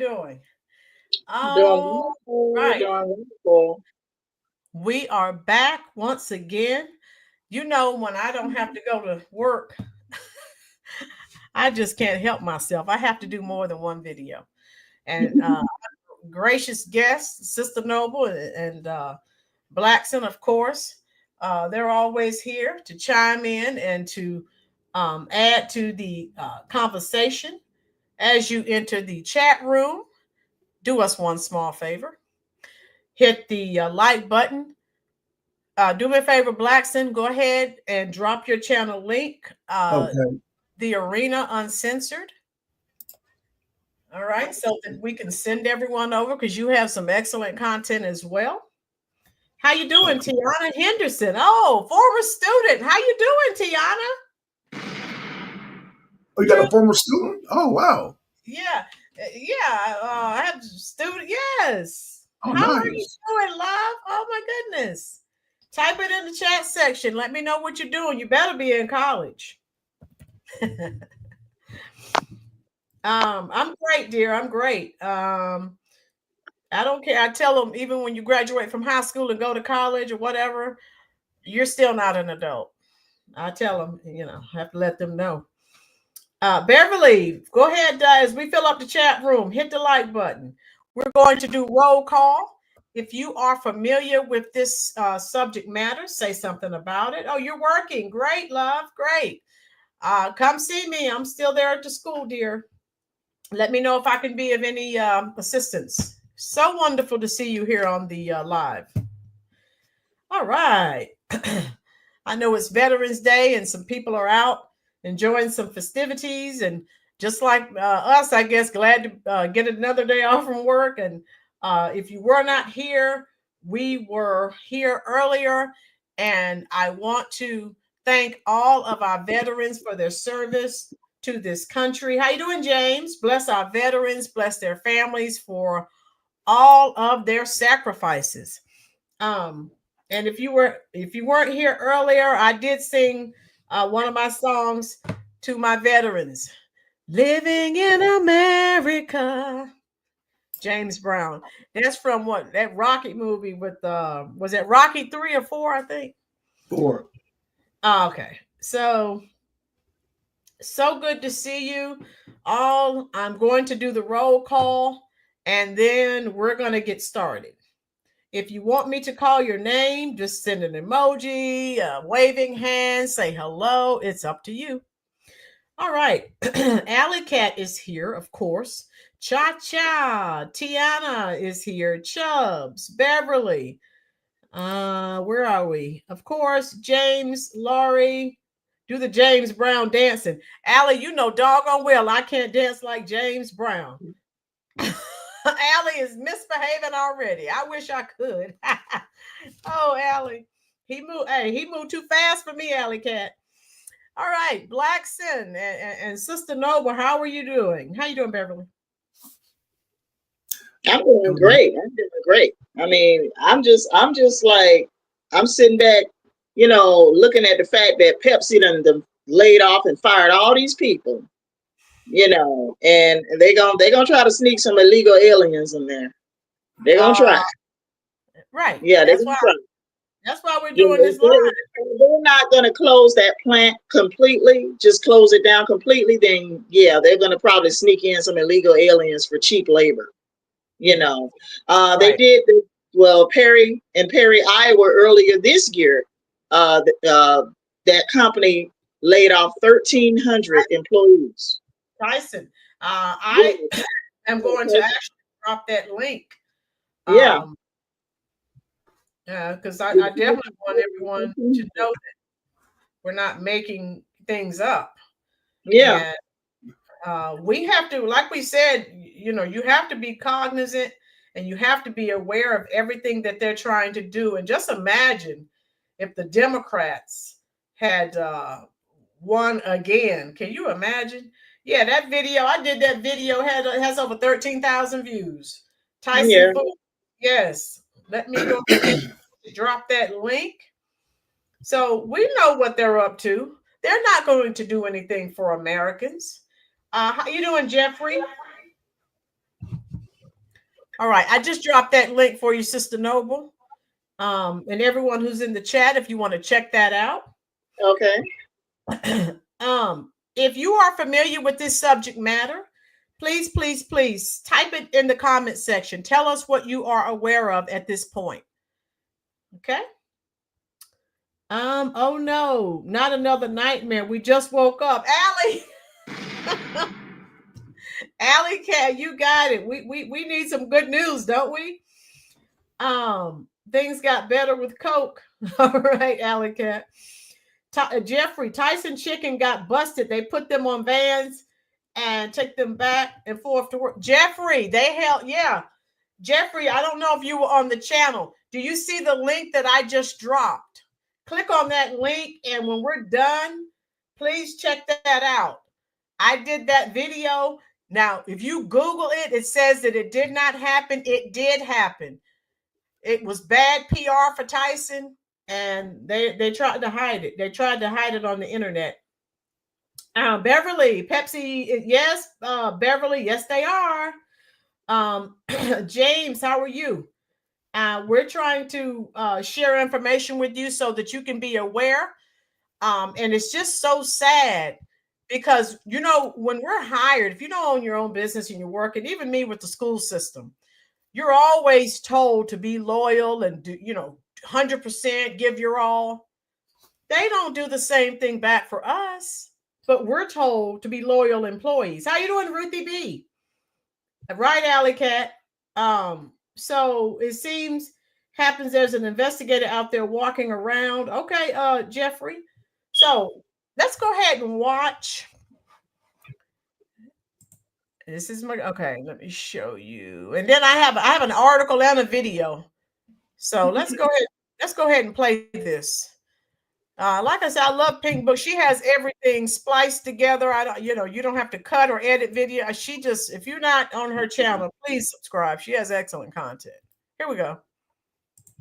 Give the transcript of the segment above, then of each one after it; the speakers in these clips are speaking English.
doing? Doing All wonderful, right. doing wonderful. We are back once again. You know, when I don't have to go to work, I just can't help myself. I have to do more than one video. And gracious guests, Sister Noble and Blackson, of course, they're always here to chime in and to add to the conversation. As you enter the chat room, do us one small favor, hit the like button. Do me a favor, Blackson, go ahead and drop your channel link, Okay. the Arena Uncensored. All right, so that we can send everyone over because you have some excellent content as well. How you doing, Tiana Henderson? Oh, former student. How you doing, Tiana? Oh, you got a former student? Oh, wow. Yeah, yeah. I have a student. Yes. Oh, How are you nice. doing, love? Oh my goodness. Type it in the chat section. Let me know what you're doing. You better be in college. I'm great, dear. I'm great. I don't care. I tell them even when you graduate from high school and go to college or whatever, you're still not an adult. I tell them, I have to let them know. Beverly, go ahead, as we fill up the chat room, hit the like button. We're going to do roll call. If you are familiar with this subject matter, say something about it. Oh, you're working. Great, love. Great. Come see me. I'm still there at the school, dear. Let me know if I can be of any assistance. So wonderful to see you here on the live. All right. I know it's Veterans Day and some people are out enjoying some festivities. And just like us, I guess, glad to get another day off from work. And if you were not here, we were here earlier. And I want to thank all of our veterans for their service to this country. How you doing, James? Bless our veterans, bless their families for all of their sacrifices. And if you weren't here earlier, I did sing one of my songs to my veterans. Living in America. James Brown. That's from what? That Rocky movie with was it Rocky 3 or 4, I think? 4. Oh, okay. So good to see you all. I'm going to do the roll call and then we're going to get started. If you want me to call your name, just send an emoji, waving hand, say hello. It's up to you. All right. Alley Cat is here, of course. Cha Cha. Tiana is here. Chubbs. Beverly. Where are we? Of course, James, Laurie. Do the James Brown dancing. Allie, you know doggone well I can't dance like James Brown. Allie is misbehaving already. I wish I could. Oh, Allie. He moved too fast for me, Alley Cat. All right, Blackson and Sister Noble, how are you doing? How you doing, Beverly? I'm doing great. I mean, I'm just like, I'm sitting back, looking at the fact that Pepsi done laid off and fired all these people, and they gonna try to sneak some illegal aliens in there. They're gonna try. Right. Yeah, they're gonna try. That's why we're doing this live. They're not going to close that plant completely, just close it down completely. Then, yeah, they're going to probably sneak in some illegal aliens for cheap labor. Right. They did, Perry, Iowa earlier this year, that company laid off 1,300 employees. Tyson, I am going to actually drop that link. Yeah. Because I definitely want everyone to know that we're not making things up. Yeah. And we have to, like we said, you have to be cognizant and you have to be aware of everything that they're trying to do. And just imagine if the Democrats had won again. Can you imagine? Yeah, that video, I did that video, has over 13,000 views. Tyson, yes. Let me go drop that link. So we know what they're up to. They're not going to do anything for Americans. How you doing, Jeffrey? All right. I just dropped that link for you, Sister Noble. And everyone who's in the chat, if you want to check that out. Okay. If you are familiar with this subject matter, please, please, please type it in the comment section. Tell us what you are aware of at this point. Okay. Oh no, not another nightmare. We just woke up. Allie. Allie Cat, you got it. We need some good news, don't we? Things got better with Coke. All right, Allie Cat. Jeffrey, Tyson Chicken got busted. They put them on vans and take them back and forth to work. Jeffrey, they held, yeah. Jeffrey, I don't know if you were on the channel. Do you see the link that I just dropped? Click on that link, and when we're done, please check that out. I did that video. Now, if you Google it, it says that it did not happen. It did happen. It was bad PR for Tyson, and they tried to hide it. They tried to hide it on the internet. Beverly, Pepsi, yes. Beverly, yes, they are. James, how are you? We're trying to share information with you so that you can be aware. And it's just so sad because, you know, when we're hired, if you don't own your own business and you're working, even me with the school system, you're always told to be loyal and do, 100% give your all. They don't do the same thing back for us, but we're told to be loyal employees. How you doing, Ruthie B? Right, Alley Cat. So it seems happens there's an investigator out there walking around. Okay, Jeffrey. So let's go ahead and watch. This is my okay. Let me show you, and then I have an article and a video. So let's go ahead. Let's go ahead and play this. Like I said, I love Pink Book. She has everything spliced together. I don't, you don't have to cut or edit video. She just, if you're not on her channel, please subscribe. She has excellent content. Here we go.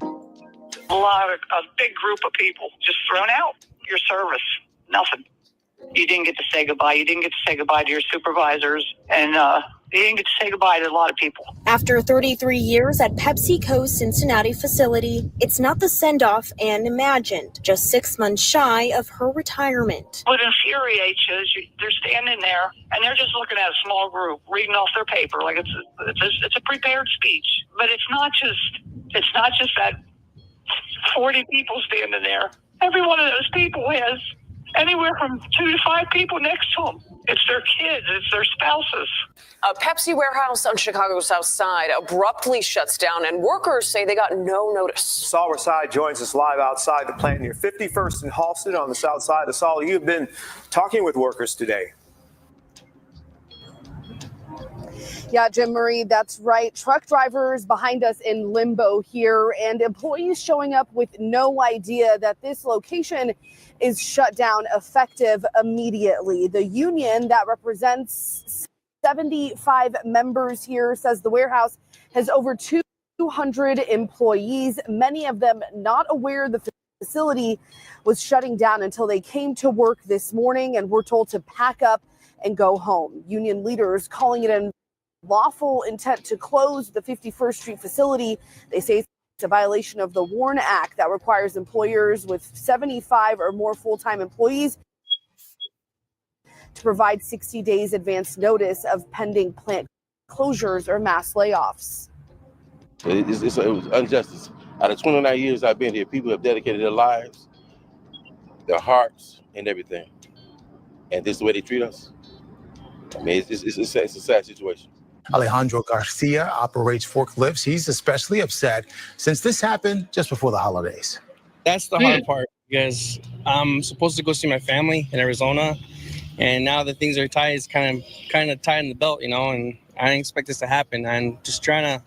A big group of people just thrown out. Your service, nothing. You didn't get to say goodbye. You didn't get to say goodbye to your supervisors, and you didn't get to say goodbye to a lot of people. After 33 years at PepsiCo's Cincinnati facility, it's not the send-off Anne imagined, just 6 months shy of her retirement. What infuriates you is they're standing there, and they're just looking at a small group, reading off their paper like it's a prepared speech. But it's not just that 40 people standing there. Every one of those people has anywhere from 2 to 5 people next to them. It's their kids. It's their spouses. A Pepsi warehouse on Chicago's South Side abruptly shuts down, and workers say they got no notice. Saul Rasai joins us live outside the plant near 51st and Halsted on the south side. Saul, you've been talking with workers today. Yeah, Jim Marie, that's right. Truck drivers behind us in limbo here, and employees showing up with no idea that this location is shut down effective immediately. The union that represents 75 members here says the warehouse has over 200 employees, many of them not aware the facility was shutting down until they came to work this morning and were told to pack up and go home. Union leaders calling it an lawful intent to close the 51st Street facility. They say it's a violation of the WARN Act that requires employers with 75 or more full-time employees to provide 60 days advance notice of pending plant closures or mass layoffs. It was injustice. Out of 29 years I've been here, people have dedicated their lives, their hearts, and everything. And this is the way they treat us. I mean, it's a sad situation. Alejandro Garcia operates forklifts. He's especially upset since this happened just before the holidays. That's the hard part because I'm supposed to go see my family in Arizona, and now that things are tight, it's kind of tight in the belt, and I didn't expect this to happen. I'm just trying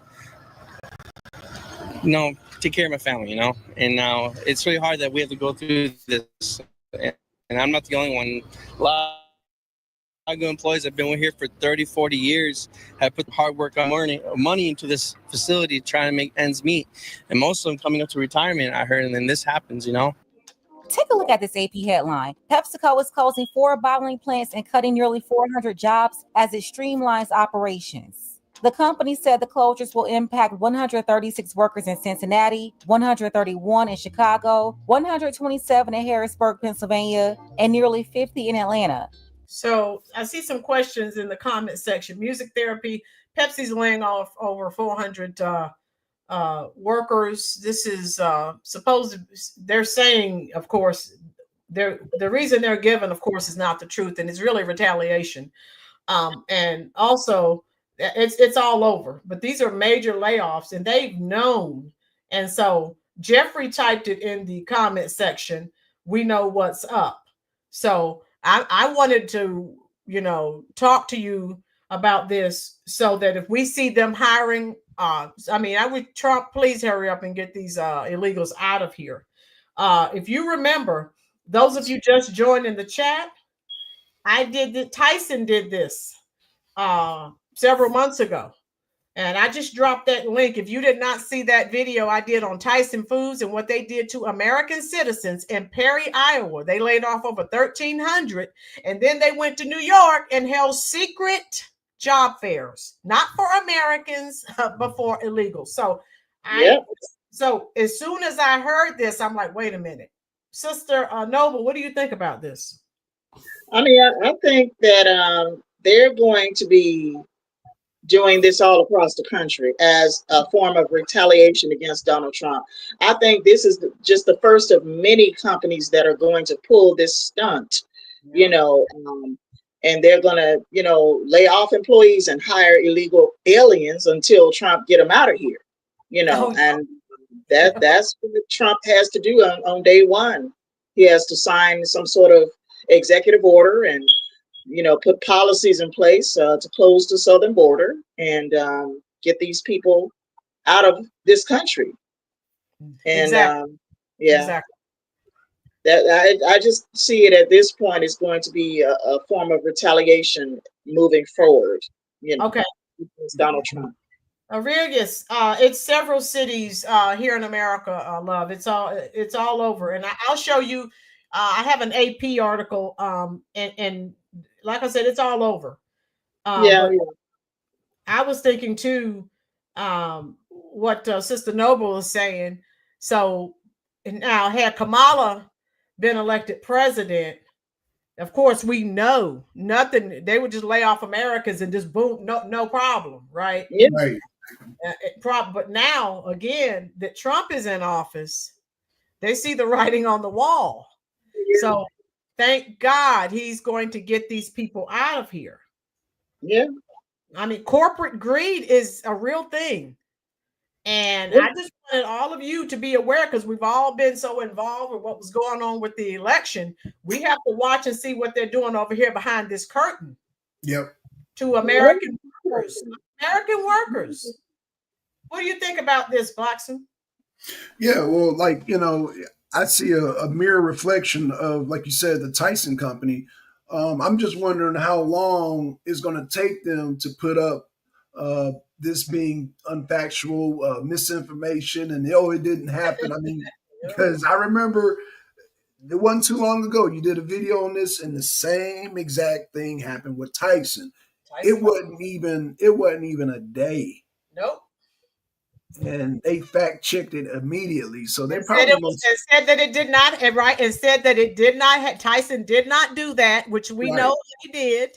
to, take care of my family, and now it's really hard that we have to go through this, and I'm not the only one. A lot of employees have been here for 30, 40 years, have put hard work on money into this facility trying to make ends meet. And most of them coming up to retirement, I heard, and then this happens, Take a look at this AP headline. PepsiCo is closing 4 bottling plants and cutting nearly 400 jobs as it streamlines operations. The company said the closures will impact 136 workers in Cincinnati, 131 in Chicago, 127 in Harrisburg, Pennsylvania, and nearly 50 in Atlanta. So I see some questions in the comment section. Music therapy, Pepsi's laying off over 400 workers. This is they're saying, of course, the reason they're given, of course, is not the truth, and it's really retaliation. And also, it's all over. But these are major layoffs, and they've known. And so Jeffrey typed it in the comment section. We know what's up. So I wanted to, talk to you about this so that if we see them hiring, I would Trump, please hurry up and get these illegals out of here. If you remember, those of you just joined in the chat, Tyson did this several months ago. And I just dropped that link. If you did not see that video I did on Tyson Foods and what they did to American citizens in Perry, Iowa, they laid off over 1,300. And then they went to New York and held secret job fairs, not for Americans, but for illegals. So so as soon as I heard this, I'm like, wait a minute. Sister Noble, what do you think about this? I mean, I think that they're going to be doing this all across the country as a form of retaliation against Donald Trump. I think this is just the first of many companies that are going to pull this stunt, and they're going to, lay off employees and hire illegal aliens until Trump get them out of here, and that's what Trump has to do on day one. He has to sign some sort of executive order and put policies in place to close the southern border and get these people out of this country. And Exactly. that I just see it at this point is going to be a form of retaliation moving forward. Okay. Donald Trump. Aurelius, it's several cities here in America, love. It's all over, and I'll show you. I have an AP article, and like I said, it's all over. But I was thinking too, what Sister Noble is saying. So now, had Kamala been elected president, of course, we know nothing. They would just lay off Americans and just boom, no problem, right? Yeah. Right. But now, again, that Trump is in office, they see the writing on the wall. Yeah. So thank God he's going to get these people out of here. Yeah. I mean, corporate greed is a real thing. And I just wanted all of you to be aware, because we've all been so involved with what was going on with the election. We have to watch and see what they're doing over here behind this curtain. Yep. To American workers. American workers. What do you think about this, Blackson? Yeah, well, I see a mirror reflection of, like you said, the Tyson company. I'm just wondering how long it's going to take them to put up this being unfactual, misinformation, and it didn't happen. I mean, because I remember it wasn't too long ago you did a video on this, and the same exact thing happened with Tyson. It wasn't even a day. Nope. And they fact checked it immediately, so they said that it did not, right? And said that it did not. Tyson did not do that, which we know he did.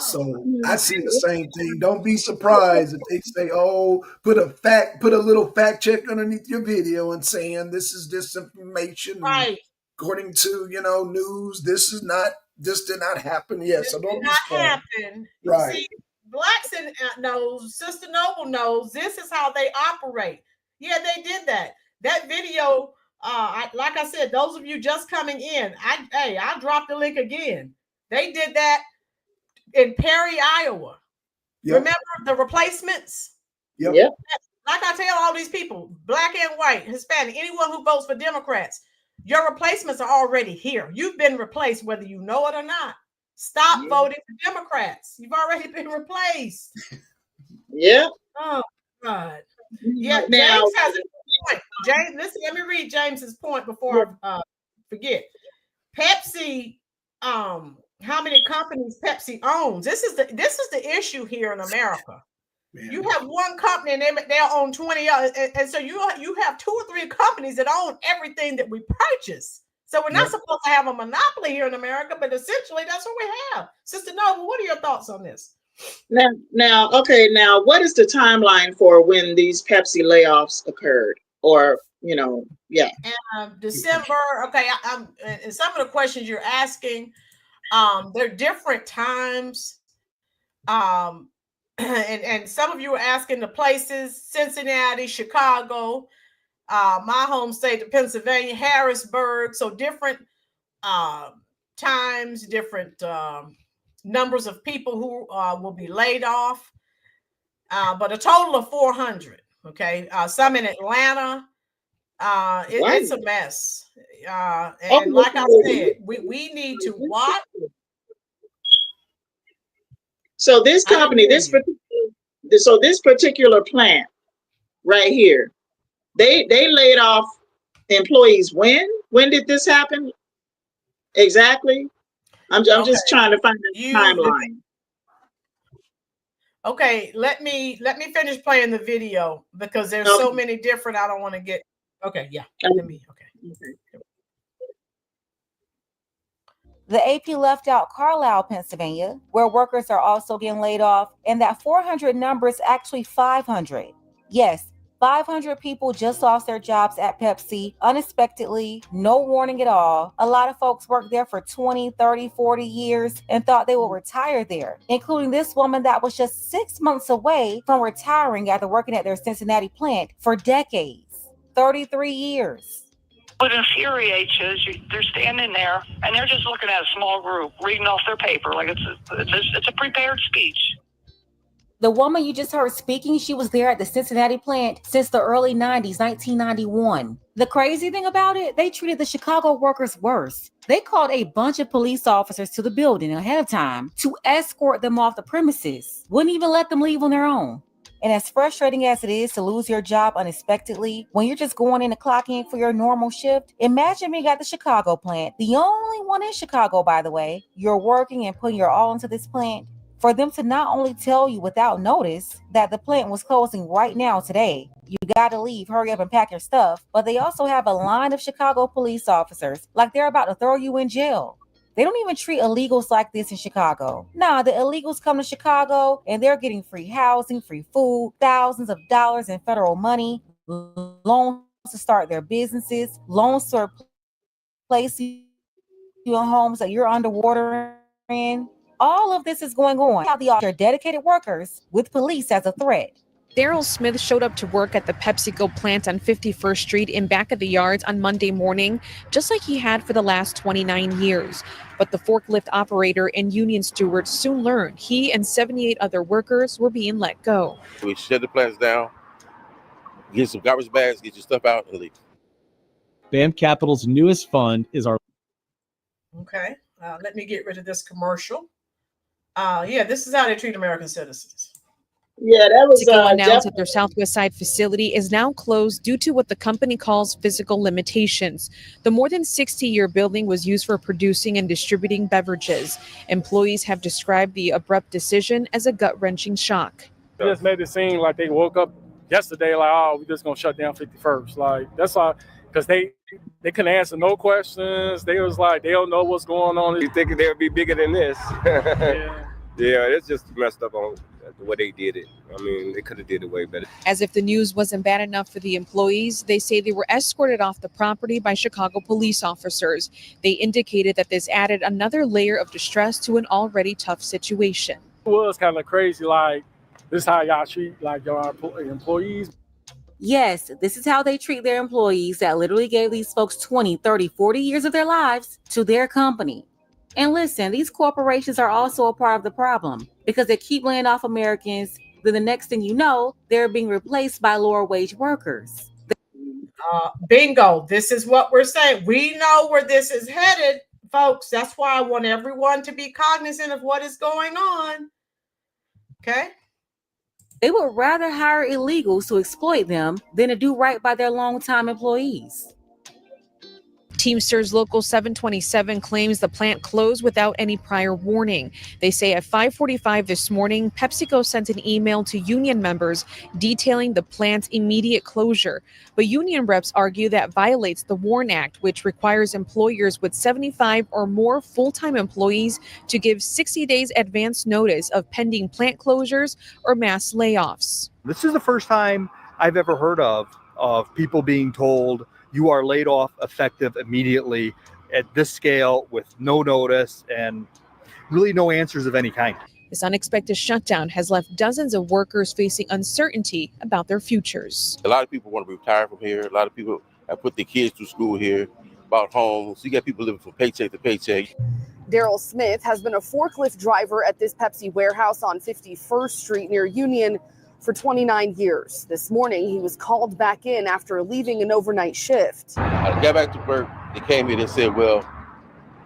So I see the same thing. Don't be surprised if they say, "Oh, put a little fact check underneath your video and saying this is disinformation." Right. According to news, this did not happen. Yes, so don't be surprised. Right. See, Blackson knows, Sister Noble knows, this is how they operate. Yeah, they did that. That video, like I said, those of you just coming in, I dropped the link again. They did that in Perry, Iowa. Yep. Remember the replacements? Yep. Like I tell all these people, black and white, Hispanic, anyone who votes for Democrats, your replacements are already here. You've been replaced whether you know it or not. Stop voting for Democrats. You've already been replaced. Yeah. Oh, God. Yeah, James has a point. James, listen, let me read James's point before I forget. Pepsi how many companies Pepsi owns. This is the issue here in America. Man. You have one company and they'll own 20 others, and so you have 2 or 3 companies that own everything that we purchase. So we're not supposed to have a monopoly here in America, but essentially that's what we have. Sister Nova, what are your thoughts on this? Now, what is the timeline for when these Pepsi layoffs occurred? Or, December. Okay, and some of the questions you're asking, they're different times. And some of you are asking the places: Cincinnati, Chicago, my home state of Pennsylvania, Harrisburg. So different times, different numbers of people who will be laid off, but a total of 400. Okay, some in Atlanta. It's a mess. And like I said, we need to watch. So this company, this particular plant right here, they laid off employees. When did this happen? Exactly. I'm just trying to find the timeline. Okay, let me finish playing the video because there's so many different. I don't want to get. Okay, yeah. Okay. The AP left out Carlisle, Pennsylvania, where workers are also getting laid off, and that 400 number is actually 500. Yes, 500 people just lost their jobs at Pepsi unexpectedly, no warning at all. A lot of folks worked there for 20, 30, 40 years and thought they would retire there, including this woman that was just 6 months away from retiring after working at their Cincinnati plant for decades, 33 years. What infuriates you is they're standing there and they're just looking at a small group, reading off their paper like it's a prepared speech. The woman you just heard speaking, she was there at the Cincinnati plant since the early 90s, 1991. The crazy thing about it, they treated the Chicago workers worse. They called a bunch of police officers to the building ahead of time to escort them off the premises. Wouldn't even let them leave on their own. And as frustrating as it is to lose your job unexpectedly, when you're just going in to clock in for your normal shift, imagine being at the Chicago plant, the only one in Chicago, by the way. You're working and putting your all into this plant. For them to not only tell you without notice that the plant was closing right now today, you gotta leave, hurry up and pack your stuff, but they also have a line of Chicago police officers like they're about to throw you in jail. They don't even treat illegals like this in Chicago. Nah, the illegals come to Chicago and they're getting free housing, free food, thousands of dollars in federal money, loans to start their businesses, loans to replace you in homes that you're underwater in. All of this is going on. How the are dedicated workers with police as a threat. Daryl Smith showed up to work at the PepsiCo plant on 51st Street in back of the yards on Monday morning, just like he had for the last 29 years. But the forklift operator and union steward soon learned he and 78 other workers were being let go. We shut the plants down, get some garbage bags, get your stuff out, and leave. BAM Capital's newest fund is our... Okay, let me get rid of this commercial. This is how they treat American citizens. Yeah, that was PepsiCo announced that their Southwest Side facility is now closed due to what the company calls physical limitations. The more than 60-year building was used for producing and distributing beverages. Employees have described the abrupt decision as a gut-wrenching shock. It just made it seem like they woke up yesterday like, oh, we're just going to shut down 51st. Like, that's all, because they couldn't answer no questions. They was like, they don't know what's going on. You think they would be bigger than this? Yeah, it's just messed up on the way they did it. I mean, they could have did it way better. As if the news wasn't bad enough for the employees, they say they were escorted off the property by Chicago police officers. They indicated that this added another layer of distress to an already tough situation. It was kind of crazy, like, this is how y'all treat like your employees. Yes, this is how they treat their employees that literally gave these folks 20, 30, 40 years of their lives to their company. And listen, these corporations are also a part of the problem because they keep laying off Americans. Then the next thing you know, they're being replaced by lower wage workers. Bingo. This is what we're saying. We know where this is headed, folks. That's why I want everyone to be cognizant of what is going on. Okay. They would rather hire illegals to exploit them than to do right by their longtime employees. Teamsters Local 727 claims the plant closed without any prior warning. They say at 5:45 this morning, PepsiCo sent an email to union members detailing the plant's immediate closure. But union reps argue that violates the WARN Act, which requires employers with 75 or more full-time employees to give 60 days advance notice of pending plant closures or mass layoffs. This is the first time I've ever heard of people being told you are laid off effective immediately at this scale with no notice and really no answers of any kind. This unexpected shutdown has left dozens of workers facing uncertainty about their futures. A lot of people want to retire from here. A lot of people have put their kids through school here, bought homes. You got people living from paycheck to paycheck. Daryl Smith has been a forklift driver at this Pepsi warehouse on 51st Street near Union for 29 years. This morning, he was called back in after leaving an overnight shift. I got back to work. They came in and said, well,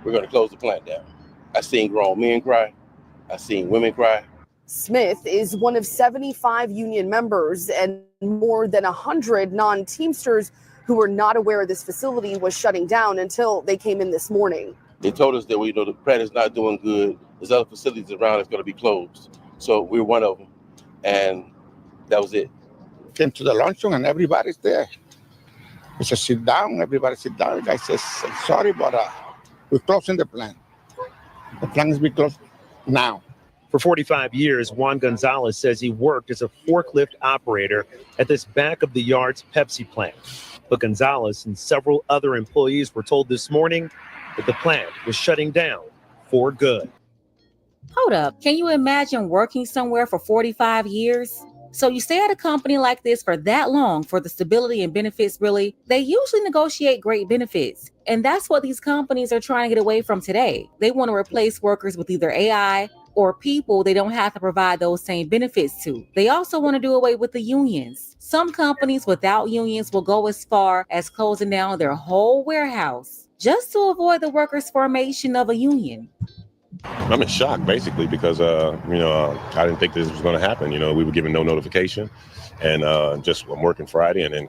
we're going to close the plant down. I seen grown men cry. I seen women cry. Smith is one of 75 union members and more than 100 non-Teamsters who were not aware this facility was shutting down until they came in this morning. They told us that the plant is not doing good. There's other facilities around that's going to be closed. So we're one of them. And that was it. Came to the luncheon and everybody's there. We said, sit down, everybody sit down. The guy says, sorry, but we're closing the plant. The plant is being closed now. For 45 years, Juan Gonzalez says he worked as a forklift operator at this back of the yard's Pepsi plant. But Gonzalez and several other employees were told this morning that the plant was shutting down for good. Hold up. Can you imagine working somewhere for 45 years? So you stay at a company like this for that long for the stability and benefits, really? They usually negotiate great benefits. And that's what these companies are trying to get away from today. They want to replace workers with either AI or people they don't have to provide those same benefits to. They also want to do away with the unions. Some companies without unions will go as far as closing down their whole warehouse just to avoid the workers' formation of a union. I'm in shock, basically, because, I didn't think this was going to happen. We were given no notification, and I'm working Friday and then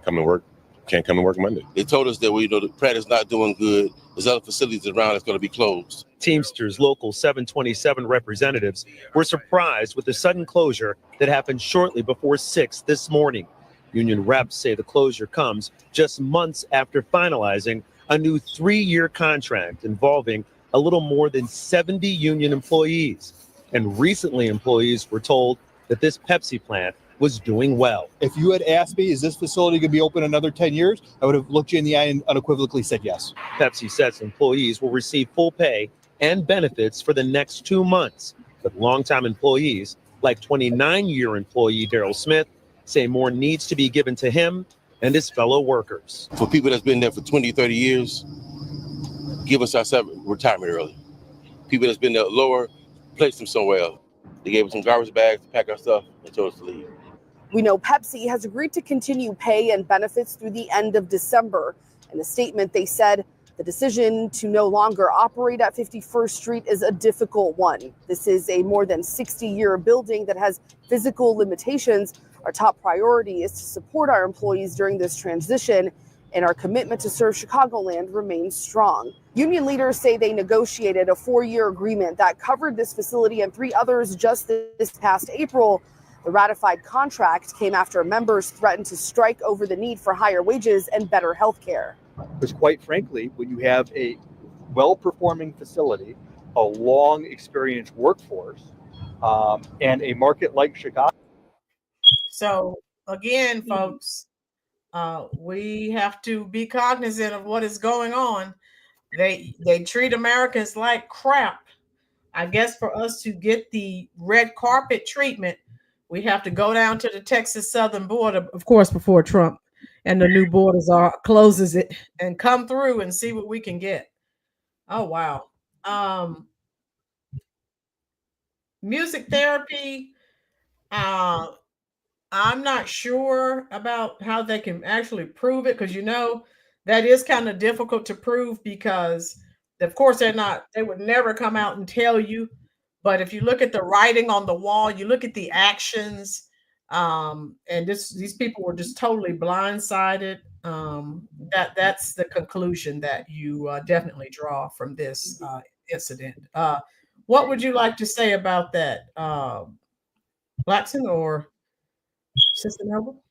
can't come and work Monday. They told us that the plant is not doing good. There's other facilities around that's going to be closed. Teamsters Local 727 representatives were surprised with the sudden closure that happened shortly before 6 this morning. Union reps say the closure comes just months after finalizing a new 3-year contract involving a little more than 70 union employees. And recently employees were told that this Pepsi plant was doing well. If you had asked me, is this facility going to be open another 10 years? I would have looked you in the eye and unequivocally said yes. Pepsi says employees will receive full pay and benefits for the next 2 months. But longtime employees, like 29-year employee Daryl Smith, say more needs to be given to him and his fellow workers. For people that's been there for 20, 30 years, give us our retirement early. People that's been there lower, place them somewhere else. They gave us some garbage bags to pack our stuff and told us to leave. We know Pepsi has agreed to continue pay and benefits through the end of December. In a statement, they said the decision to no longer operate at 51st Street is a difficult one. This is a more than 60-year building that has physical limitations. Our top priority is to support our employees during this transition, and our commitment to serve Chicagoland remains strong. Union leaders say they negotiated a 4-year agreement that covered this facility and 3 others just this past April. The ratified contract came after members threatened to strike over the need for higher wages and better health care. Because quite frankly, when you have a well-performing facility, a long experienced workforce, and a market like Chicago. So again, folks, we have to be cognizant of what is going on. They treat Americans like crap. I guess for us to get the red carpet treatment, we have to go down to the Texas southern border, of course, before Trump and the new borders closes it, and come through and see what we can get. Oh, wow. Music therapy. I'm not sure about how they can actually prove it, because that is kind of difficult to prove, because of course they would never come out and tell you. But if you look at the writing on the wall, you look at the actions, and these people were just totally blindsided. that's the conclusion that you definitely draw from this incident. What would you like to say about that, Blackson or Sister Noble?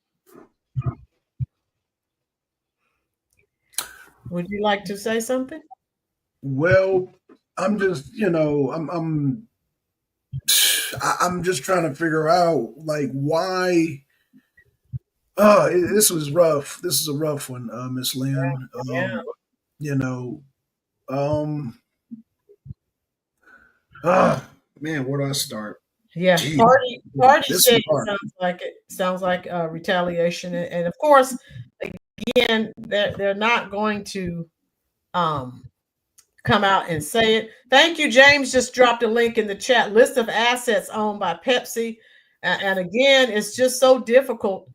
Would you like to say something? Well, I'm just, I'm just trying to figure out like why. This was rough. This is a rough one, Miss Lynn. Yeah. You know, um, ah, man, where do I start? Yeah, Jeez. party This state is hard. sounds like retaliation, and of course, again, they're not going to come out and say it. Thank you, James. Just dropped a link in the chat. List of assets owned by Pepsi, and again, it's just so difficult.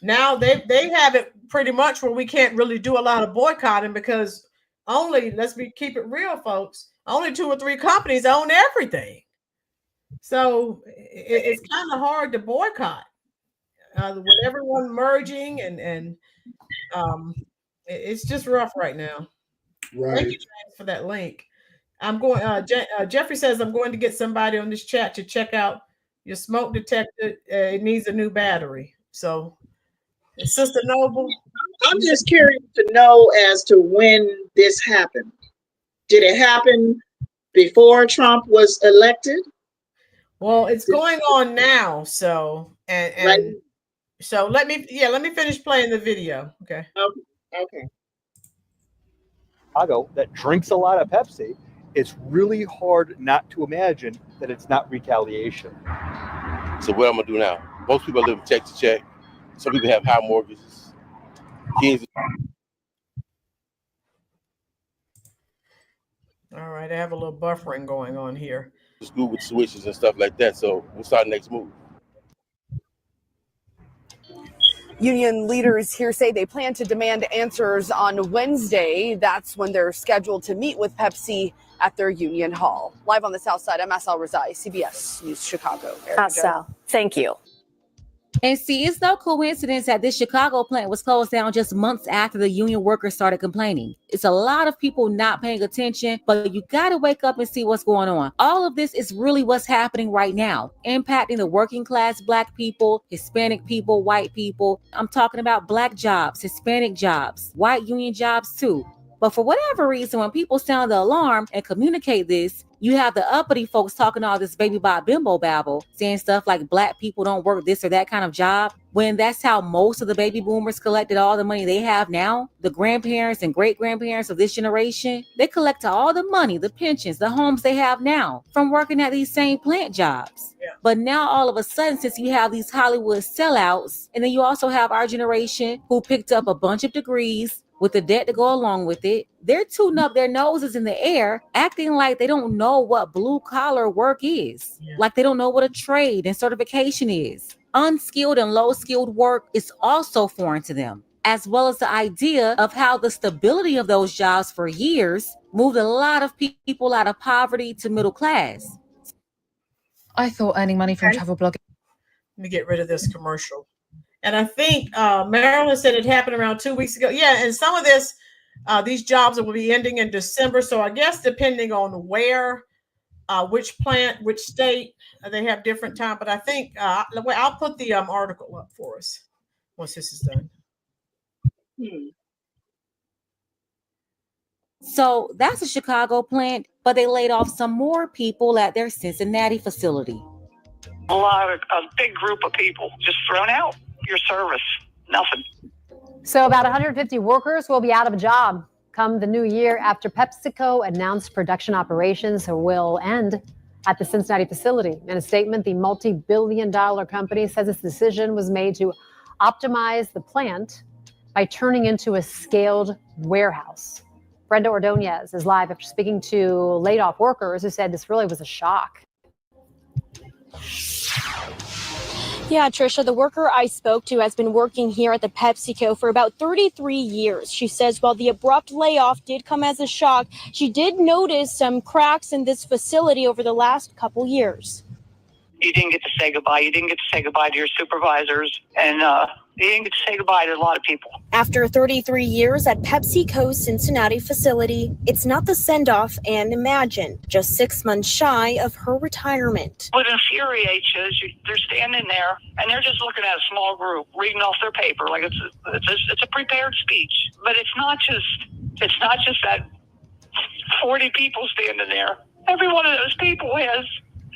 Now they have it pretty much where we can't really do a lot of boycotting because only keep it real, folks. Only 2 or 3 companies own everything. So it's kind of hard to boycott with everyone merging and it's just rough right now. Right. Thank you, James, for that link. I'm going. Jeffrey says I'm going to get somebody on this chat to check out your smoke detector. It needs a new battery. So, Sister Noble, I'm just curious to know as to when this happened. Did it happen before Trump was elected? Well, it's going on now. So and Right. so let me finish playing the video. Okay. Okay. Chicago that drinks a lot of Pepsi, it's really hard not to imagine that it's not retaliation. So what I'm gonna do now? Most people live check to check. Some people have high mortgages. Kids. All right, I have a little buffering going on here. School with tuitions and stuff like that. So what's our next move? Union leaders here say they plan to demand answers on Wednesday. That's when they're scheduled to meet with Pepsi at their union hall. Live on the South Side, I'm Asal Razai, CBS News Chicago. Asal, thank you. And see, it's no coincidence that this Chicago plant was closed down just months after the union workers started complaining. It's a lot of people not paying attention, but you got to wake up and see what's going on. All of this is really what's happening right now, impacting the working class Black people, Hispanic people, white people. I'm talking about Black jobs, Hispanic jobs, white union jobs too. But for whatever reason, when people sound the alarm and communicate this, you have the uppity folks talking all this baby bop bimbo babble, saying stuff like Black people don't work this or that kind of job, when that's how most of the baby boomers collected all the money they have now. The grandparents and great-grandparents of this generation, they collect all the money, the pensions, the homes they have now from working at these same plant jobs. Yeah. But now all of a sudden, since you have these Hollywood sellouts, and then you also have our generation who picked up a bunch of degrees with the debt to go along with it, they're tooting up their noses in the air, acting like they don't know what blue collar work is, like they don't know what a trade and certification is. Unskilled and low skilled work is also foreign to them, as well as the idea of how the stability of those jobs for years moved a lot of people out of poverty to middle class. I thought earning money from travel blogging. Let me get rid of this commercial. And I think Marilyn said it happened around 2 weeks ago. Yeah, and some of this, these jobs will be ending in December. So I guess depending on where, which plant, which state, they have different time. But I think I'll put the article up for us once this is done. So that's a Chicago plant, but they laid off some more people at their Cincinnati facility. A big group of people just thrown out. Your service, nothing. So about 150 workers will be out of a job come the new year after PepsiCo announced production operations will end at the Cincinnati facility. In a statement, the multi-billion-dollar company says its decision was made to optimize the plant by turning into a scaled warehouse. Brenda Ordonez is live after speaking to laid-off workers who said this really was a shock. Yeah, Trisha, the worker I spoke to has been working here at the PepsiCo for about 33 years. She says while the abrupt layoff did come as a shock, she did notice some cracks in this facility over the last couple years. You didn't get to say goodbye. You didn't get to say goodbye to your supervisors. And You didn't get to say goodbye to a lot of people. After 33 years at PepsiCo's Cincinnati facility, it's not the send-off Anne imagined, just 6 months shy of her retirement. What infuriates you is they're standing there and they're just looking at a small group, reading off their paper like it's a prepared speech. But it's not just that 40 people standing there. Every one of those people has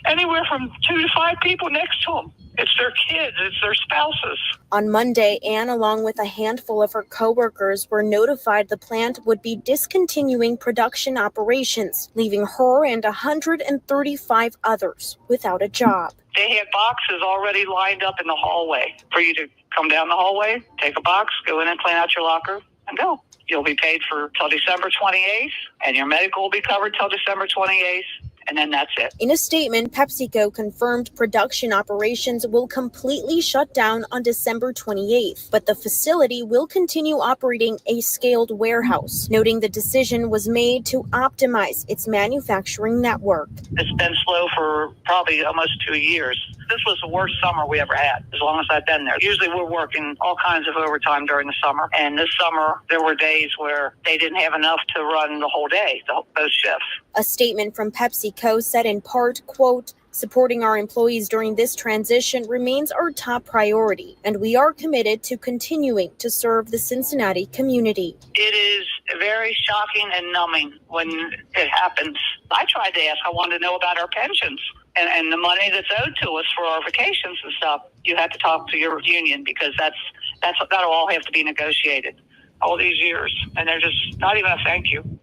anywhere from 2 to 5 people next to them. It's their kids, it's their spouses. On Monday, Anne, along with a handful of her coworkers, were notified the plant would be discontinuing production operations, leaving her and 135 others without a job. They had boxes already lined up in the hallway for you to come down the hallway, take a box, go in and clean out your locker, and go. You'll be paid for till December 28th, and your medical will be covered till December 28th. And then that's it. In a statement, PepsiCo confirmed production operations will completely shut down on December 28th, but the facility will continue operating a scaled warehouse, noting the decision was made to optimize its manufacturing network. It's been slow for probably almost 2 years. This was the worst summer we ever had, as long as I've been there. Usually we're working all kinds of overtime during the summer, and this summer there were days where they didn't have enough to run the whole day, those shifts. A statement from PepsiCo said in part, quote, "Supporting our employees during this transition remains our top priority, and we are committed to continuing to serve the Cincinnati community." It is very shocking and numbing when it happens. I tried to ask. I wanted to know about our pensions and the money that's owed to us for our vacations and stuff. You have to talk to your union because that'll all have to be negotiated all these years, and they're just not even a thank you.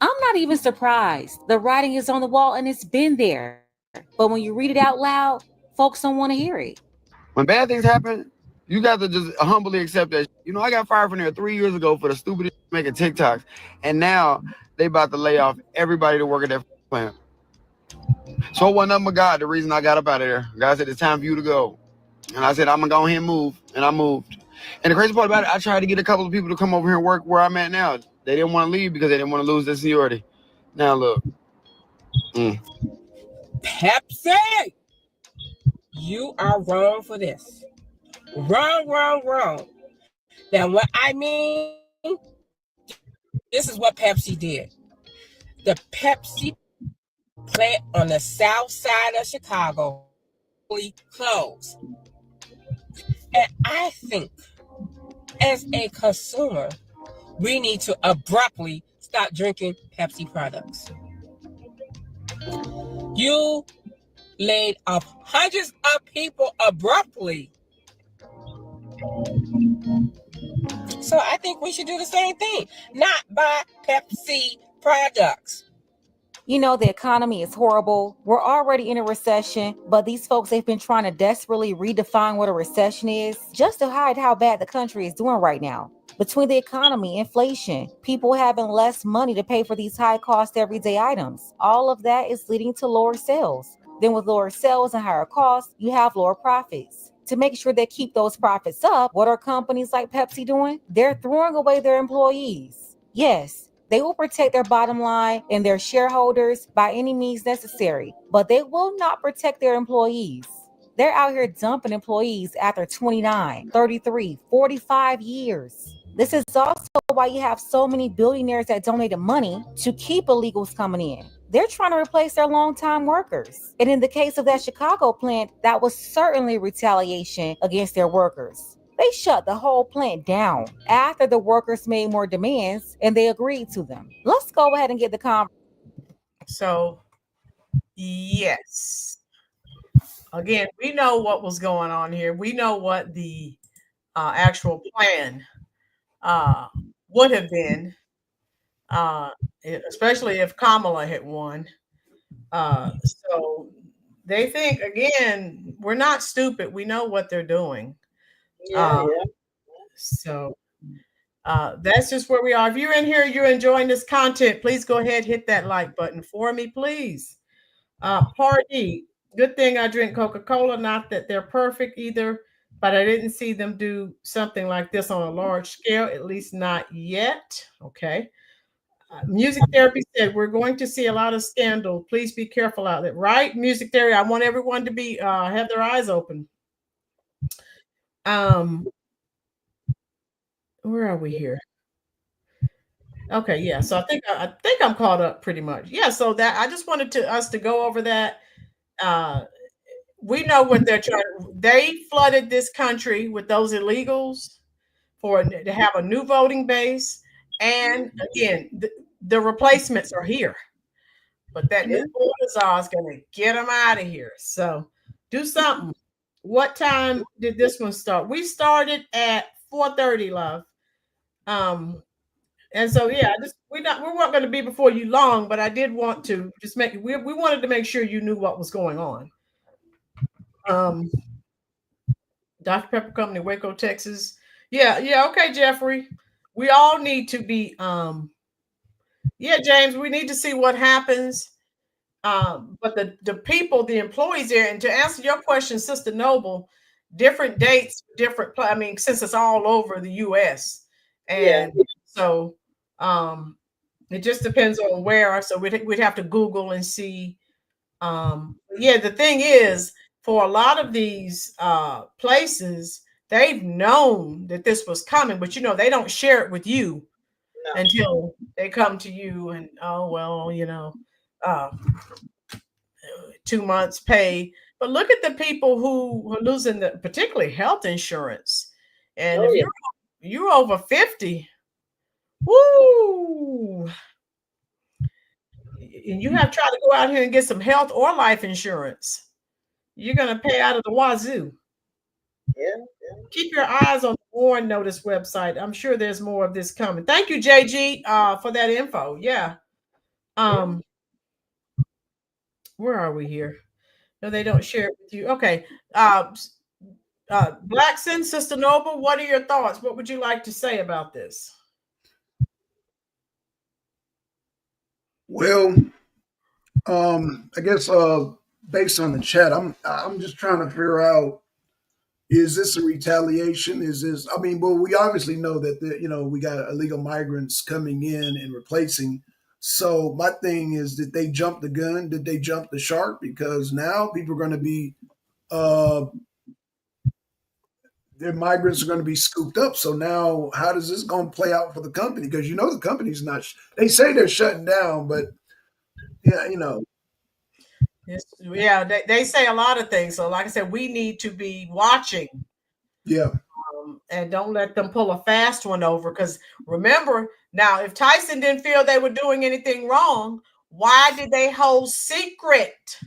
I'm not even surprised. The writing is on the wall and it's been there. But when you read it out loud, folks don't want to hear it. When bad things happen, you got to just humbly accept that. You know, I got fired from there 3 years ago for the stupidest making TikToks. And now they about to lay off everybody to work at that plant. So it wasn't nothing but God, the reason I got up out of there. God said, it's time for you to go. And I said, I'm going to go ahead and move. And I moved. And the crazy part about it, I tried to get a couple of people to come over here and work where I'm at now. They didn't want to leave because they didn't want to lose their seniority. Now look. Pepsi, you are wrong for this. Wrong. Now what I mean, this is what Pepsi did. The Pepsi plant on the south side of Chicago closed. And I think as a consumer, we need to abruptly stop drinking Pepsi products. You laid off hundreds of people abruptly. So I think we should do the same thing, not buy Pepsi products. You know, the economy is horrible. We're already in a recession, but these folks, they've been trying to desperately redefine what a recession is just to hide how bad the country is doing right now. Between the economy, inflation, people having less money to pay for these high-cost everyday items, all of that is leading to lower sales. Then with lower sales and higher costs, you have lower profits. To make sure they keep those profits up, what are companies like Pepsi doing? They're throwing away their employees. Yes, they will protect their bottom line and their shareholders by any means necessary, but they will not protect their employees. They're out here dumping employees after 29, 33, 45 years. This is also why you have so many billionaires that donated money to keep illegals coming in. They're trying to replace their longtime workers. And in the case of that Chicago plant, that was certainly retaliation against their workers. They shut the whole plant down after the workers made more demands and they agreed to them. Let's go ahead and get the conversation. So, yes. Again, we know what was going on here. We know what the actual plan would have been, especially if Kamala had won. So they think, again, we're not stupid. We know what they're doing. So that's just where we are. If you're in here, you're enjoying this content, please go ahead, hit that like button for me, please. Party, good thing I drink Coca-Cola, not that they're perfect either, but I didn't see them do something like this on a large scale, at least not yet. Okay. Music Therapy said, we're going to see a lot of scandal. Please be careful out there. Right? Music Therapy, I want everyone to be have their eyes open. Where are we here? Okay, yeah. So I think I'm caught up pretty much. Yeah. So that I just wanted us to go over that. We know what they're trying. They flooded this country with those illegals to have a new voting base, and again, the replacements are here. But that new border czar is going to get them out of here. So do something. What time did this one start? We started at 4:30, love. And so yeah, we weren't going to be before you long, but I did want to just we wanted to make sure you knew what was going on. Dr. Pepper Company, Waco, Texas. Yeah, okay, Jeffrey. We all need to be yeah, James, we need to see what happens. But the people, the employees there, and to answer your question, Sister Noble, different dates, I mean, since it's all over the US. And so it just depends on where. So we'd have to Google and see. Yeah, the thing is, for a lot of these places, they've known that this was coming, but they don't share it with you until they come to you and, oh, well, 2 months pay. But look at the people who are losing particularly health insurance. And if you're over 50, woo, and you have tried to go out here and get some health or life insurance, you're going to pay out of the wazoo. Yeah. Keep your eyes on the Warren Notice website. I'm sure there's more of this coming. Thank you, JG, for that info. Yeah. Where are we here? No, they don't share it with you. Okay. Blackson, Sister Noble, what are your thoughts? What would you like to say about this? Well, I guess based on the chat, I'm just trying to figure out, is this a retaliation? Is this? I mean, well, we obviously know that we got illegal migrants coming in and replacing. So my thing is, did they jump the gun? Did they jump the shark? Because now people are going to be, their migrants are going to be scooped up. So now, how does this going to play out for the company? Because the company's not. They say they're shutting down, but yeah, Yes, yeah, they say a lot of things. So, like I said, we need to be watching. Yeah. And don't let them pull a fast one over. Because remember, now, if Tyson didn't feel they were doing anything wrong, why did they hold secret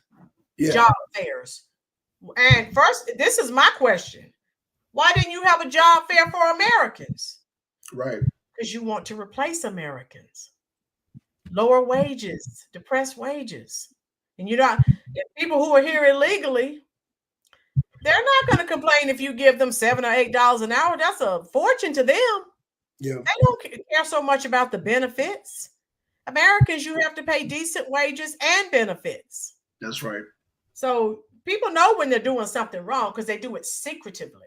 job fairs? And first, this is my question. Why didn't you have a job fair for Americans? Right. Because you want to replace Americans. Lower wages, depressed wages. And people who are here illegally, they're not going to complain if you give them $7 or $8 an hour. That's a fortune to them. Yeah. They don't care so much about the benefits. Americans, you have to pay decent wages and benefits. That's right. So people know when they're doing something wrong because they do it secretively.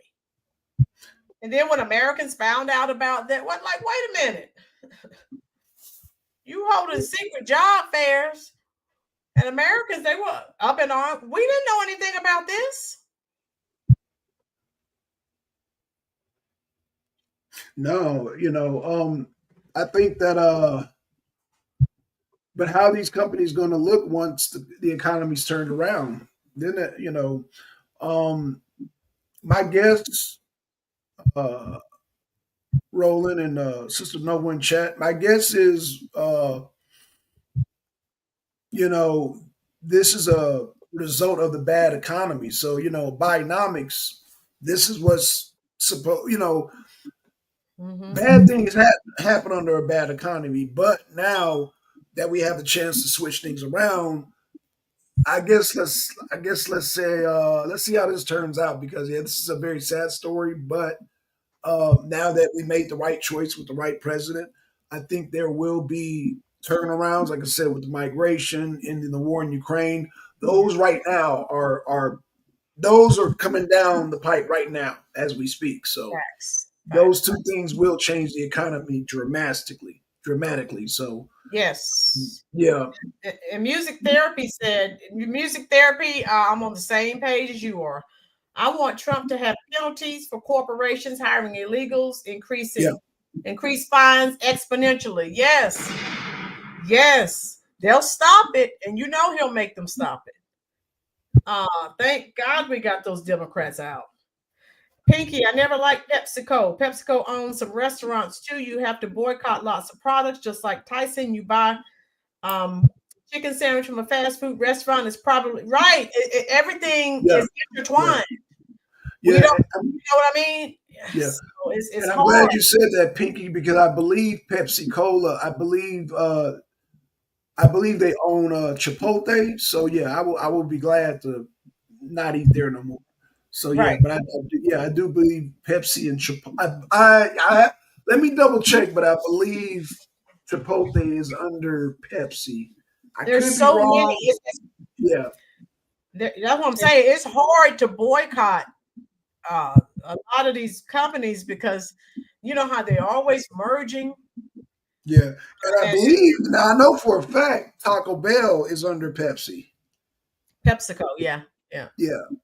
And then when Americans found out about that, wait a minute. You holding secret job fairs. And Americans, they were up in arms. We didn't know anything about this. No, I think that but how are these companies going to look once the economy's turned around? Then my guess, Roland and Sister Noble in chat, my guess is this is a result of the bad economy. So, Bidenomics, this is what's supposed, bad things happen under a bad economy. But now that we have the chance to switch things around, I guess let's say let's see how this turns out, because this is a very sad story. But now that we made the right choice with the right president, I think there will be turnarounds. Like I said, with the migration, ending the war in Ukraine, those right now are coming down the pipe right now as we speak. So those two things will change the economy dramatically. So yes, yeah. And music therapy said, I'm on the same page as you are. I want Trump to have penalties for corporations hiring illegals, increase fines exponentially. Yes. They'll stop it, and you know he'll make them stop it. Thank God we got those Democrats out. Pinky, I never liked PepsiCo. PepsiCo owns some restaurants too. You have to boycott lots of products, just like Tyson. You buy chicken sandwich from a fast food restaurant is probably right. Everything is intertwined. Yeah. You know what I mean? Yeah. So it's and I'm hard. glad you said that, Pinky, because I believe Pepsi Cola. I believe they own Chipotle. So yeah, I will be glad to not eat there no more. So yeah, Right. but I do believe Pepsi and Chipotle. I let me double check, but I believe Chipotle is under Pepsi. I There's could be so wrong. many. Yeah. That's what I'm saying. It's hard to boycott a lot of these companies because you know how they're always merging. Yeah, and I believe now I know for a fact Taco Bell is under Pepsi. PepsiCo, yeah. Yeah,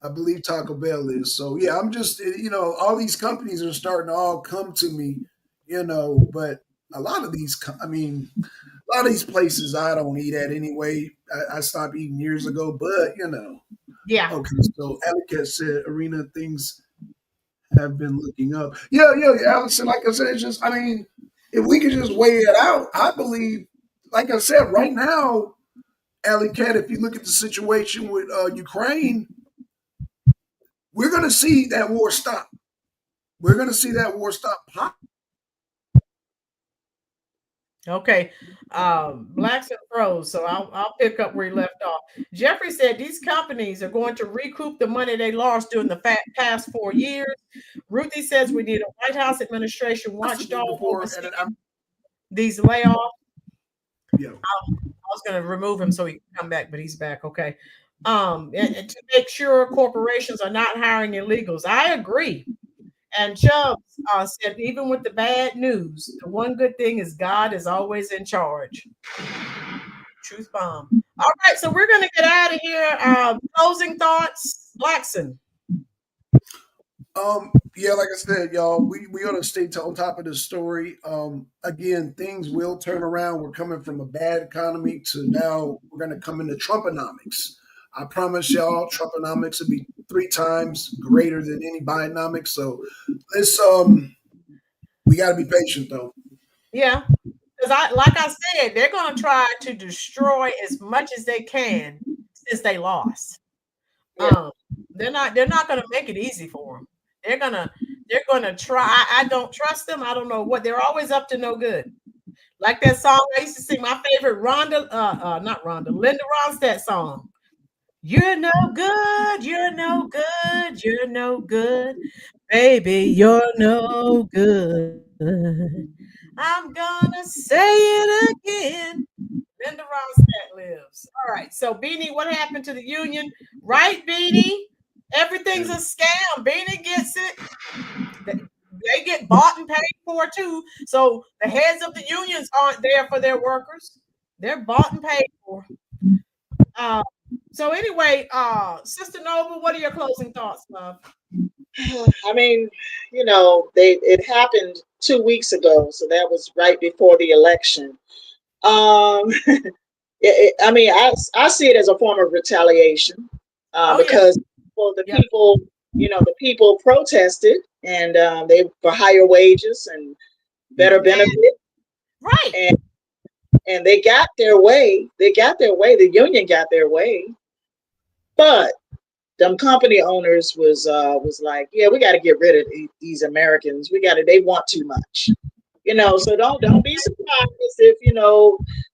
I believe Taco Bell is. So yeah, I'm just all these companies are starting to all come to me, but a lot of these, a lot of these places I don't eat at anyway. I stopped eating years ago, but Yeah. Okay, so Alec said, Arena, things have been looking up. Yeah, Allison, like I said, it's just, if we could just weigh it out, I believe, like I said, right now, Alley Cat, if you look at the situation with Ukraine, we're going to see that war stop. We're going to see that war stop. Okay. Blacks and Pros. So I'll pick up where he left off. Jeffrey said these companies are going to recoup the money they lost during the past 4 years. Ruthie says we need a White House administration watchdog overseeing these layoffs. Yeah. I was going to remove him so he can come back, but he's back. Okay. And to make sure corporations are not hiring illegals. I agree. And Chubb said, even with the bad news, the one good thing is God is always in charge. Truth bomb. All right, so we're going to get out of here. Closing thoughts, Blackson. Yeah, like I said, y'all, we ought to stay on top of this story. Again, things will turn around. We're coming from a bad economy to now we're going to come into Trumponomics. I promise y'all, Trumponomics will be 3 times greater than any Bidenomics. So let's we got to be patient though. Yeah, because like I said, they're going to try to destroy as much as they can since they lost. They're not going to make it easy for them. They're gonna try. I don't trust them. I don't know what they're always up to. No good. Like that song I used to sing. My favorite Linda Ronstadt song. You're no good. You're no good. You're no good, baby. You're no good. I'm gonna say it again. Linda Ronstadt lives. All right. So Beanie, what happened to the union? Right, Beanie? Everything's a scam. Beanie gets it. They get bought and paid for too. So the heads of the unions aren't there for their workers. They're bought and paid for. So anyway, Sister Noble, what are your closing thoughts, love? It happened 2 weeks ago, so that was right before the election. I see it as a form of retaliation because the people protested and they for higher wages and better benefits. Right. And they got their way. The union got their way. But them company owners was like, yeah, we got to get rid of these Americans. They want too much. So don't be surprised if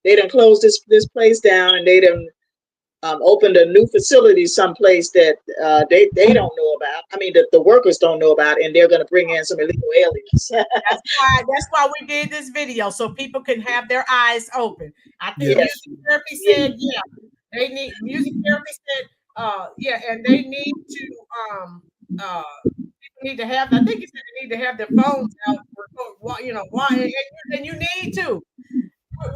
they done closed this place down and they done opened a new facility someplace that they don't know about. The workers don't know about, and they're going to bring in some illegal aliens. That's why we did this video, so people can have their eyes open. I think music therapy said, they need music therapy said, and they need to people need to have. I think he said they need to have their phones out. And you need to.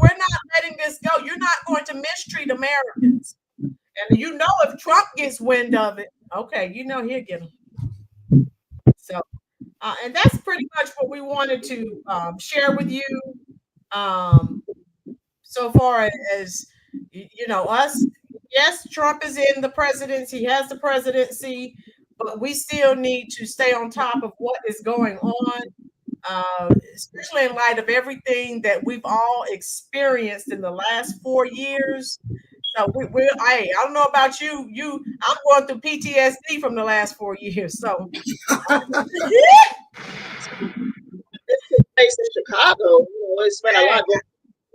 We're not letting this go. You're not going to mistreat Americans. And if Trump gets wind of it, okay, he'll get them. And that's pretty much what we wanted to share with you. So far as us, yes, Trump is in the presidency, he has the presidency, but we still need to stay on top of what is going on, especially in light of everything that we've all experienced in the last 4 years. So I don't know about you. I'm going through PTSD from the last 4 years. So this place in Chicago, it's been a lot going on.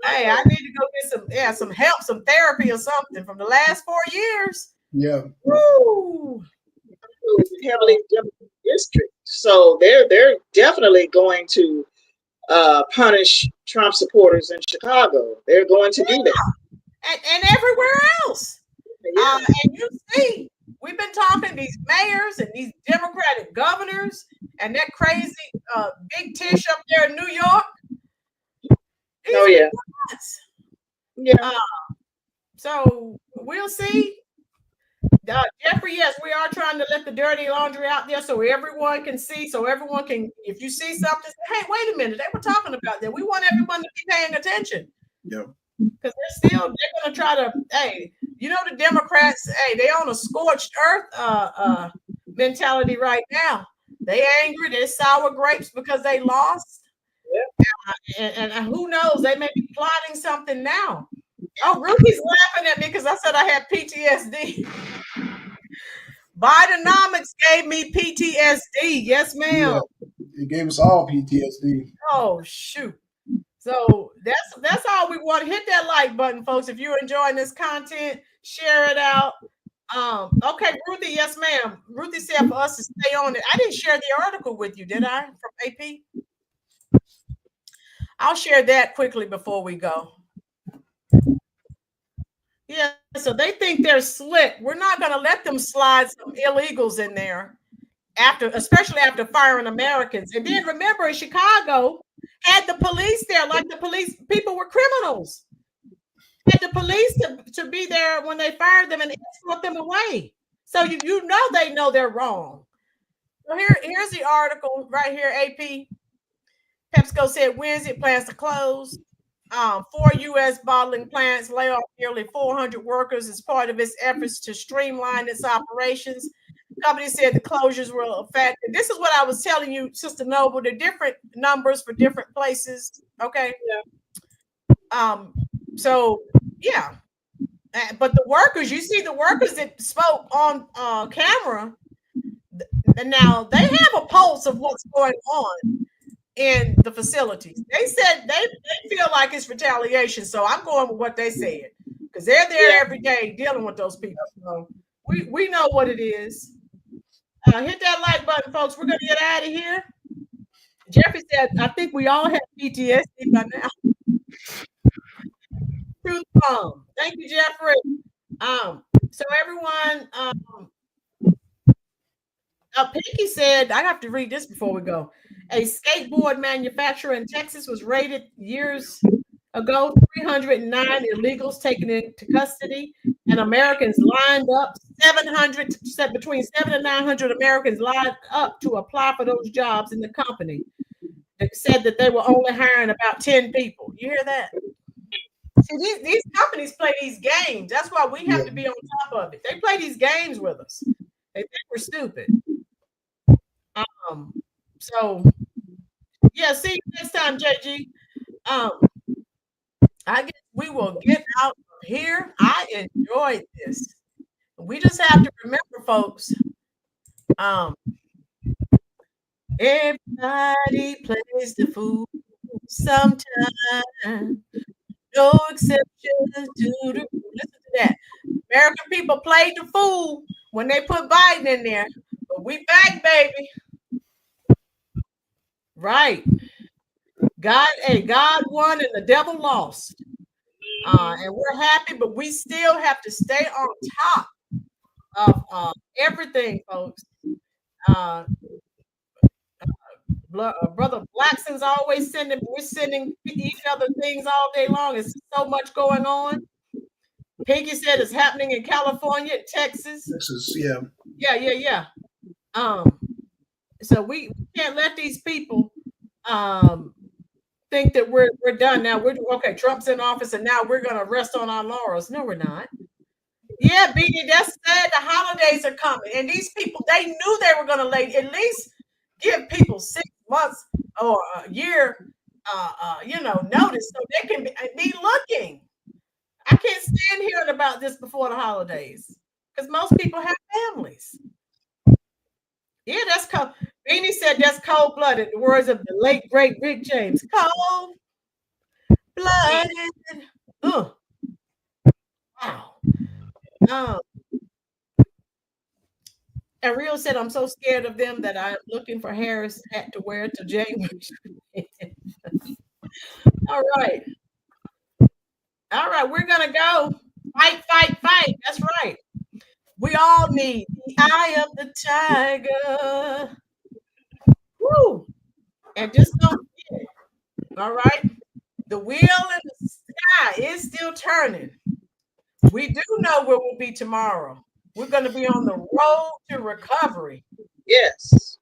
Hey, I need to go get some help, some therapy or something from the last 4 years. Yeah. Woo! It's heavily Democratic district, so they're definitely going to punish Trump supporters in Chicago. They're going to do that, and everywhere else. And you see, we've been talking these mayors and these Democratic governors and that crazy Big Tish up there in New York. Oh yeah. Yeah. So we'll see. Jeffrey, yes, we are trying to let the dirty laundry out there so everyone can see, so everyone can, if you see something, say, hey, wait a minute, they were talking about that. We want everyone to be paying attention. Yeah. Because they're going to try to, hey, the Democrats, hey, they on a scorched earth mentality right now. They angry, they're sour grapes because they lost. Yeah. And who knows, they may be plotting something now. Oh, Ruthie's laughing at me because I said I had PTSD. Bidenomics gave me PTSD. Yes, ma'am. Yeah, it gave us all PTSD. Oh, shoot. So that's all we want. Hit that like button, folks. If you're enjoying this content, share it out. Okay, Ruthie, yes, ma'am. Ruthie said for us to stay on it. I didn't share the article with you, did I? From AP? I'll share that quickly before we go. Yeah, so they think they're slick. We're not going to let them slide some illegals in there, especially after firing Americans. And then remember, in Chicago, had the police there, like the police people were criminals. Had the police to be there when they fired them and escort them away. So they know they're wrong. So here's the article right here. AP PepsiCo said Wednesday plans to close 4 U.S. bottling plants, lay off nearly 400 workers as part of its efforts to streamline its operations. The company said the closures will affect. This is what I was telling you, Sister Noble. They're different numbers for different places. Okay. Yeah. So yeah, but the workers, you see the workers that spoke on camera, and now they have a pulse of what's going on in the facilities. They said they feel like it's retaliation. So I'm going with what they said because they're there every day dealing with those people. So we know what it is. Hit that like button, folks. We're gonna get out of here. Jeffrey said, I think we all have PTSD by now. Truth bomb. Thank you, Jeffrey. So everyone, Pinky said, I have to read this before we go. A skateboard manufacturer in Texas was raided years ago. 309 illegals taken into custody, and Americans lined up. Between 700 and 900 Americans lined up to apply for those jobs in the company. They said that they were only hiring about 10 people. You hear that? See, these companies play these games. That's why we have to be on top of it. They play these games with us. They think we're stupid. So yeah, see you next time, JG. I guess we will get out of here. I enjoyed this. We just have to remember, folks. Everybody plays the fool sometimes. No exceptions to the rule. Listen to that. American people played the fool when they put Biden in there. But we back, baby. Right. God won and the devil lost. And we're happy, but we still have to stay on top of everything, folks. Brother Blackson's always we're sending each other things all day long. It's so much going on. Pinky said it's happening in California, Texas. Texas, yeah. Yeah. So we can't let these people think that we're done now. We're okay. Trump's in office, and now we're gonna rest on our laurels. No, we're not. Yeah, Beanie, that's sad. The holidays are coming, and these people, they knew they were gonna at least give people 6 months or a year, notice, so they can be looking. I can't stand hearing about this before the holidays because most people have families. Yeah, that's cold. Beanie said that's cold blooded. The words of the late great Rick James. Cold blooded. Wow. Ariel said, I'm so scared of them that I'm looking for Harris hat to wear to January. All right. All right, we're gonna go. Fight, fight, fight. That's right. We all need the eye of the tiger. Woo! And just don't forget, all right? The wheel in the sky is still turning. We do know where we'll be tomorrow. We're going to be on the road to recovery. Yes.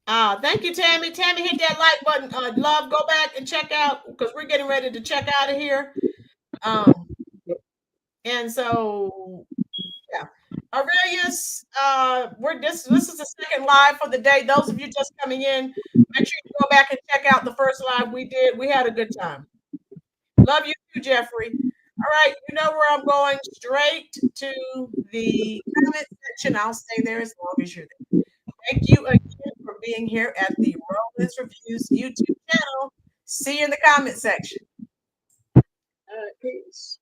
Thank you, Tammy. Tammy, hit that like button. Love, go back and check out because we're getting ready to check out of here. And so, yeah. Aurelius, this is the second live for the day. Those of you just coming in, make sure you go back and check out the first live we did. We had a good time. Love you too, Jeffrey. All right, you know where I'm going, straight to the comment section. I'll stay there as long as you're there. Thank you again for being here at the Rollins Reviews YouTube channel. See you in the comment section. Peace.